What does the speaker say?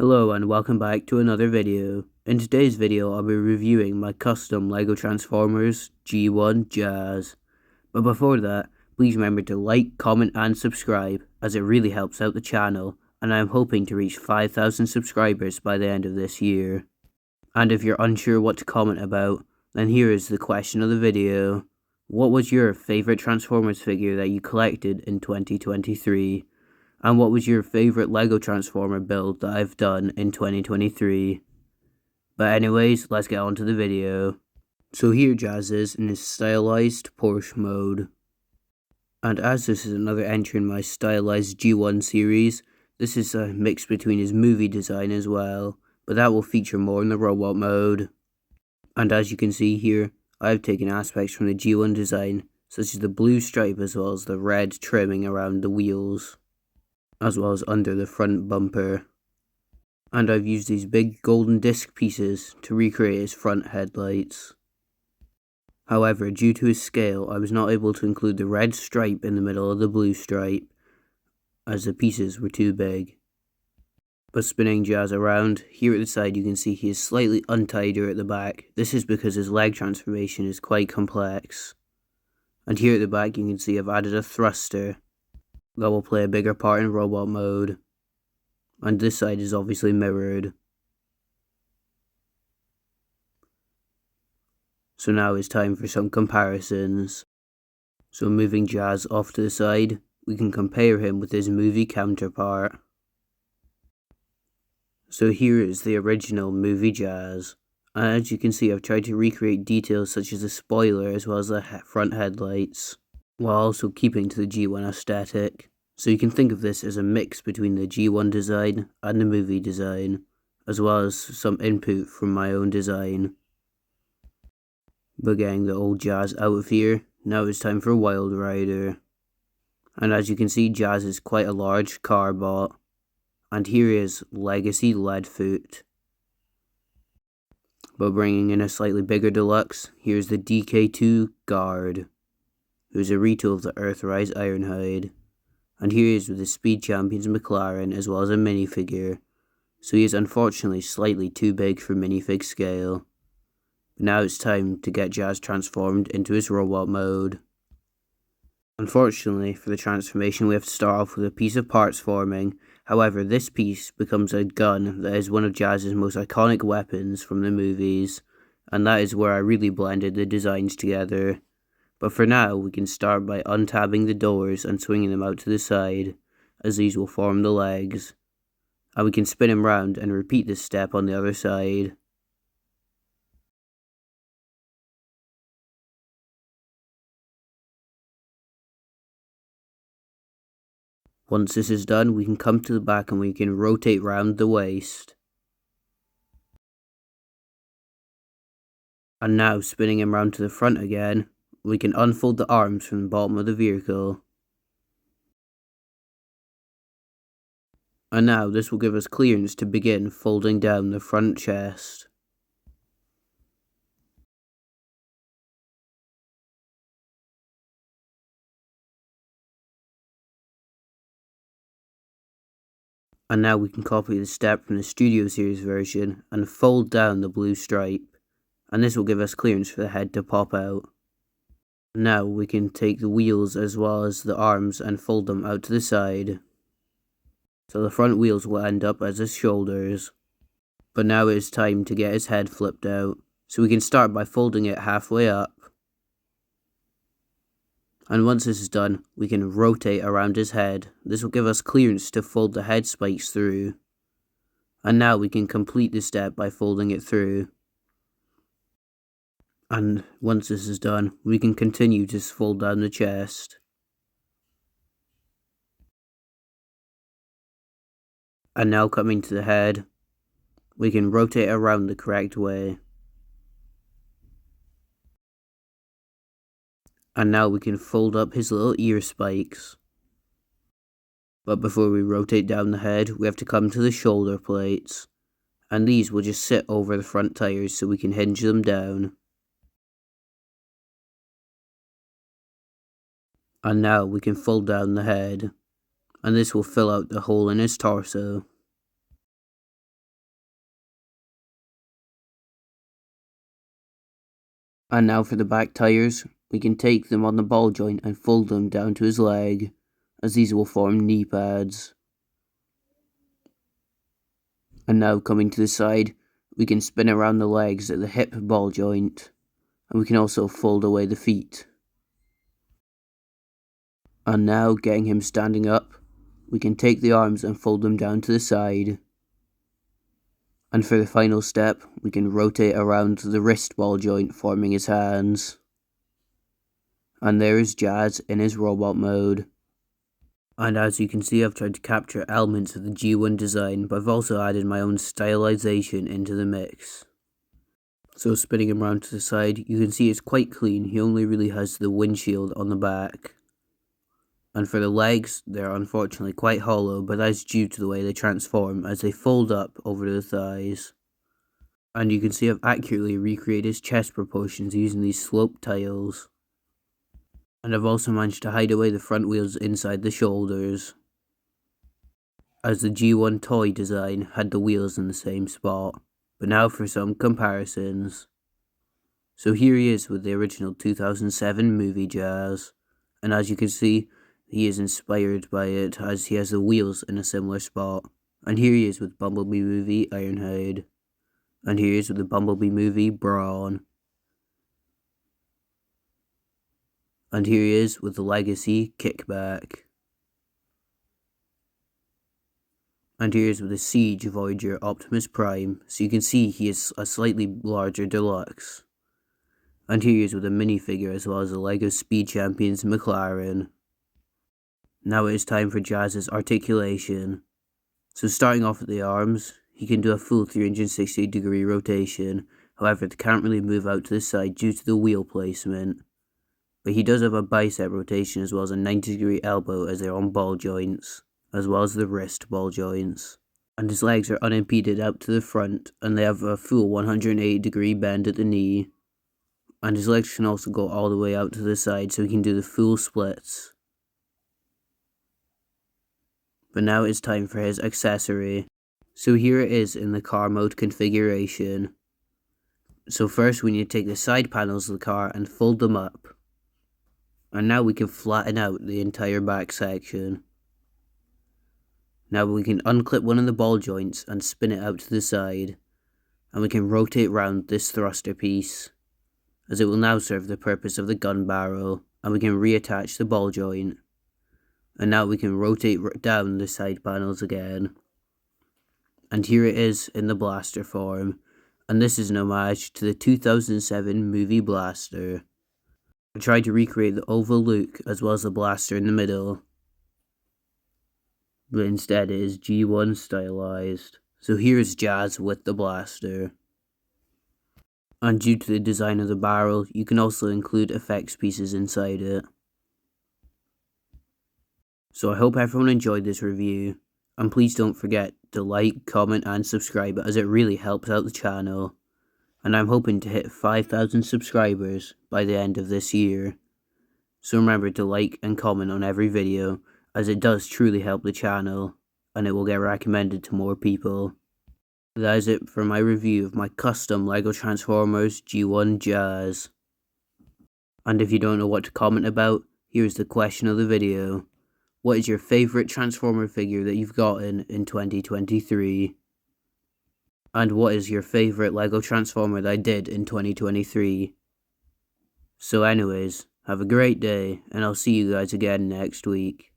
Hello and welcome back to another video. In today's video I'll be reviewing my custom LEGO Transformers G1 Jazz. But before that, please remember to like, comment and subscribe as it really helps out the channel, and I am hoping to reach 5,000 subscribers by the end of this year. And if you're unsure what to comment about, then here is the question of the video. What was your favourite Transformers figure that you collected in 2023? And what was your favourite LEGO Transformer build that I've done in 2023? But anyways, let's get on to the video. So here Jazz is in his stylized Porsche mode. And as this is another entry in my stylized G1 series, this is a mix between his movie design as well, but that will feature more in the robot mode. And as you can see here, I have taken aspects from the G1 design, such as the blue stripe as well as the red trimming around the wheels, as well as under the front bumper. And I've used these big golden disc pieces to recreate his front headlights. However, due to his scale, I was not able to include the red stripe in the middle of the blue stripe, as the pieces were too big. But spinning Jazz around, here at the side you can see he is slightly untidier at the back. This is because his leg transformation is quite complex. And here at the back you can see I've added a thruster that will play a bigger part in robot mode, and this side is obviously mirrored. So now it's time for some comparisons. So moving Jazz off to the side, we can compare him with his movie counterpart. So here is the original movie Jazz, and as you can see I've tried to recreate details such as the spoiler as well as the front headlights, while also keeping to the G1 aesthetic. So you can think of this as a mix between the G1 design and the movie design, as well as some input from my own design. But getting the old Jazz out of here, now it's time for Wild Rider. And as you can see, Jazz is quite a large car bot. And here is Legacy Leadfoot. But bringing in a slightly bigger deluxe, here's the DK2 Guard, who's a retool of the Earthrise Ironhide. And here he is with the Speed Champions McLaren as well as a minifigure, so he is unfortunately slightly too big for minifig scale. But now it's time to get Jazz transformed into his robot mode. Unfortunately for the transformation we have to start off with a piece of parts forming. However, this piece becomes a gun that is one of Jazz's most iconic weapons from the movies, and that is where I really blended the designs together. But for now, we can start by untabbing the doors and swinging them out to the side, as these will form the legs. And we can spin him round and repeat this step on the other side. Once this is done, we can come to the back and we can rotate round the waist. And now, spinning him round to the front again, we can unfold the arms from the bottom of the vehicle. And now this will give us clearance to begin folding down the front chest. And now we can copy the step from the Studio Series version and fold down the blue stripe. And this will give us clearance for the head to pop out. Now we can take the wheels as well as the arms and fold them out to the side. So the front wheels will end up as his shoulders. But now it is time to get his head flipped out. So we can start by folding it halfway up. And once this is done, we can rotate around his head. This will give us clearance to fold the head spikes through. And now we can complete the step by folding it through. And once this is done, we can continue to fold down the chest. And now coming to the head, we can rotate around the correct way. And now we can fold up his little ear spikes. But before we rotate down the head, we have to come to the shoulder plates. And these will just sit over the front tires so we can hinge them down. And now we can fold down the head, and this will fill out the hole in his torso. And now for the back tires, we can take them on the ball joint and fold them down to his leg, as these will form knee pads. And now coming to the side, we can spin around the legs at the hip ball joint, and we can also fold away the feet. And now, getting him standing up, we can take the arms and fold them down to the side. And for the final step, we can rotate around the wrist ball joint, forming his hands. And there is Jazz in his robot mode. And as you can see, I've tried to capture elements of the G1 design, but I've also added my own stylization into the mix. So spinning him around to the side, you can see it's quite clean. He only really has the windshield on the back. And for the legs, they're unfortunately quite hollow, but that's due to the way they transform as they fold up over the thighs. And you can see I've accurately recreated his chest proportions using these sloped tiles. And I've also managed to hide away the front wheels inside the shoulders, as the G1 toy design had the wheels in the same spot. But now for some comparisons. So here he is with the original 2007 movie Jazz, and as you can see, he is inspired by it as he has the wheels in a similar spot. And here he is with Bumblebee movie Ironhide, and here he is with the Bumblebee movie Brawn. And here he is with the Legacy Kickback. And here he is with the Siege Voyager Optimus Prime, so you can see he is a slightly larger deluxe. And here he is with a minifigure as well as the LEGO Speed Champions McLaren. Now it is time for Jazz's articulation. So starting off at the arms, he can do a full 360-degree rotation, however they can't really move out to the side due to the wheel placement. But he does have a bicep rotation as well as a 90-degree elbow as they're on ball joints, as well as the wrist ball joints. And his legs are unimpeded out to the front, and they have a full 180-degree bend at the knee. And his legs can also go all the way out to the side so he can do the full splits. But now it's time for his accessory. So here it is in the car mode configuration. So first we need to take the side panels of the car and fold them up. And now we can flatten out the entire back section. Now we can unclip one of the ball joints and spin it out to the side. And we can rotate round this thruster piece, as it will now serve the purpose of the gun barrel. And we can reattach the ball joint. And now we can rotate down the side panels again. And here it is in the blaster form. And this is an homage to the 2007 movie Blaster. I tried to recreate the oval look as well as the blaster in the middle, but instead it is G1 stylized. So here's Jazz with the blaster. And due to the design of the barrel, you can also include effects pieces inside it. So I hope everyone enjoyed this review, and please don't forget to like, comment and subscribe as it really helps out the channel. And I'm hoping to hit 5,000 subscribers by the end of this year. So remember to like and comment on every video, as it does truly help the channel, and it will get recommended to more people. That is it for my review of my custom LEGO Transformers G1 Jazz. And if you don't know what to comment about, here's the question of the video. What is your favourite Transformer figure that you've gotten in 2023? And what is your favourite LEGO Transformer that I did in 2023? So anyways, have a great day, and I'll see you guys again next week.